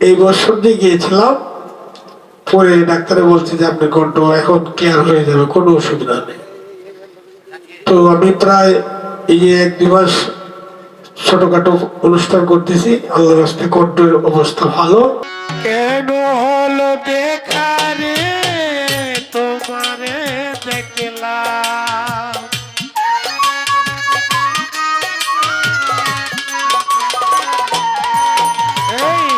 এই বছর দিয়ে গিয়েছিলাম, পরে ডাক্তারে বলছে যে আপনার কণ্ঠ এখন ক্লিয়ার হয়ে যাবে, কোনো অসুবিধা নেই। তো আমি প্রায় এই 1-2 মাস ছোটখাটো অনুষ্ঠান করতেছি, আল্লাহর রাস্তায় কণ্ঠের অবস্থা ভালো। কেন হলো দেখা রে তোমারে দেখলাম, এই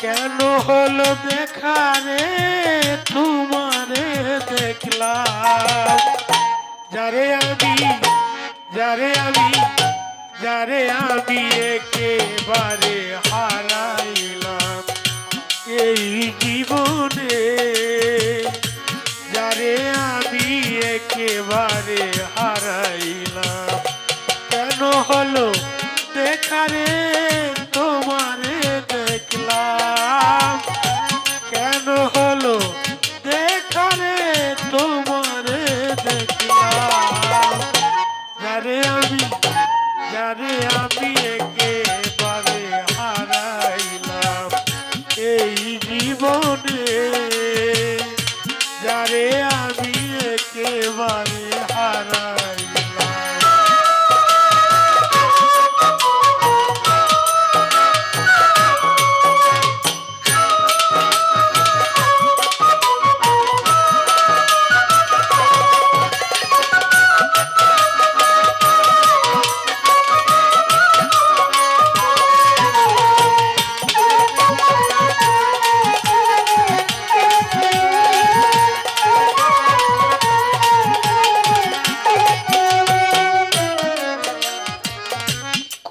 কেন হলো দেখা রে তোমারে দেখলাম, যারে আমি যারে আমি যারে আমি একেবারে হারাইলাম এই জীবনে, যারে আমি একেবারে হারাইলাম। কেন হলো দেখা রে তোমারে দেখলাম, কেন হলো দেখা রে তোমারে দেখলাম, যারে আমি একেবারে হারাইলাম এই জীবনে, যারে আমি একেবারে হারাইলাম।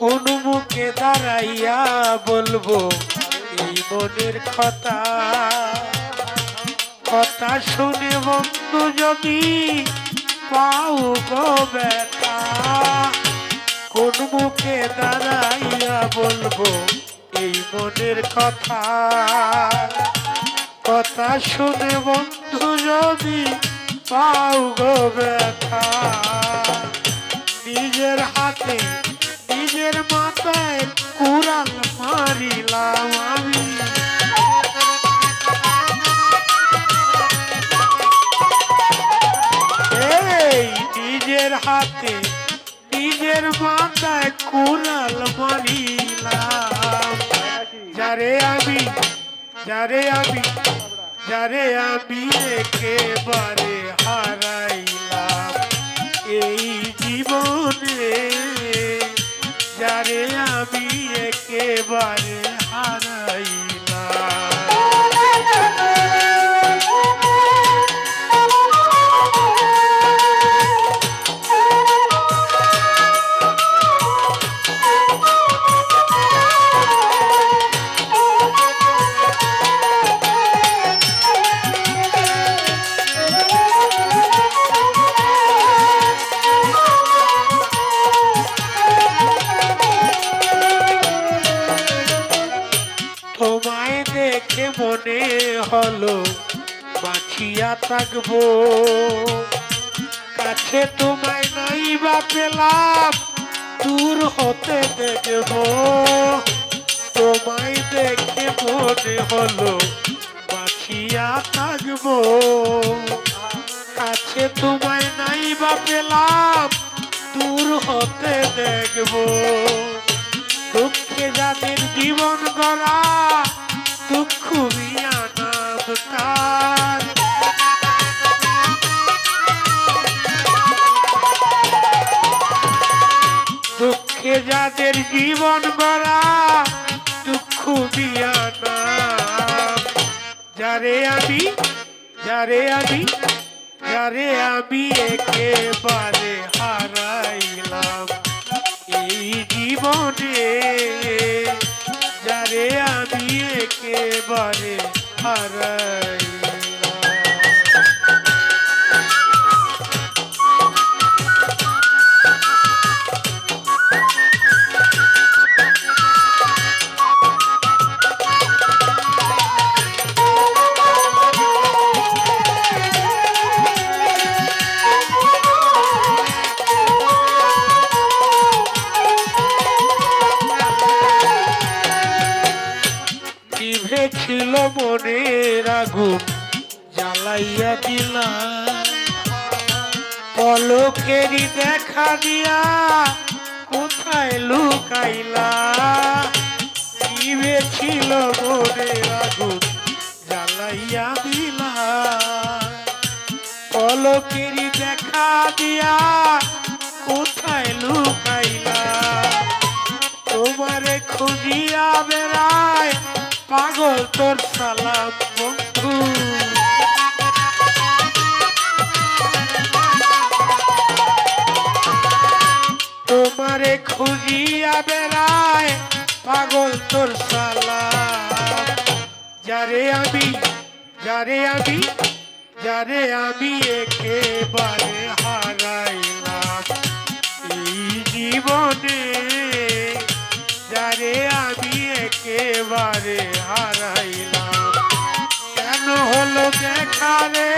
কোন মুখে দাঁড়াইয়া বলবো এই মনের কথা, কথা শুনে বন্ধু যদি পাও গো ব্যথা, কোন মুখে দাঁড়াইয়া বলবো এই মনের কথা, কথা শুনে বন্ধু যদি পাও গো ব্যথা, নিজের হাতে নিজের মাথায় কুড়াল মারিলাম আমি, এই নিজের হাতে নিজের মাথায় কুড়াল মারিলাম, যারে আমি একেবারে হারাইলাম এই জীবনে, যারে আমি একেবারে হারাইলাম। তোমায় দেখে মনে হলো বাঁচিয়া থাকবো, কাছে তোমায় নাই বা পেলাম দূর হতে দেখবো, তোমায় দেখে মনে হলো বাঁচিয়া থাকবো, কাছে তোমায় নাই বা পেলাম দূর হতে দেখবো, দুঃখে যাদের জীবন গড়া দুঃখ মিয়া নাম তার, দুঃখে যাদের জীবন গড়া দুঃখ মিয়া নাম, যারে আমি একেবারে হারাইলাম এই জীবনে, যারে আমি একেবারে হারাইলাম। নিভে ছিল মনের আগুন জ্বালাইয়া দিলাম পলকেরই দেখা দিয়া কোথায় লুকাইলা নিভে ছিল মনের আগুন জ্বালাইয়া দিলাম পলকেরই দেখা দিয়া কোথায় লুকাইলা তোমারে খুঁজিয়া বেড়ায় পাগল তোর সালাম বন্ধু তোমারে খুঁজিয়া বেড়ায় পাগল তোর সালাম যারে আমি যারে আমি যারে আমি একেবারে হারাইলাম এই জীবনে যারে আমি একেবারে হারাইলাম কেন হলো দেখা রে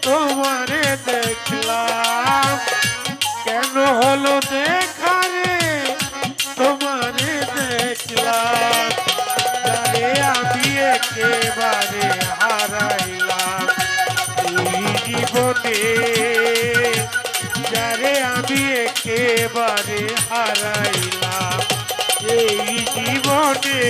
তোমারে দেখলাম কেন হলো দেখা রে তোমারে দেখলাম যারে আমি একেবারে হারাইলাম এই জীবনে যারে আমি একেবারে হারাইলাম এই জীবনে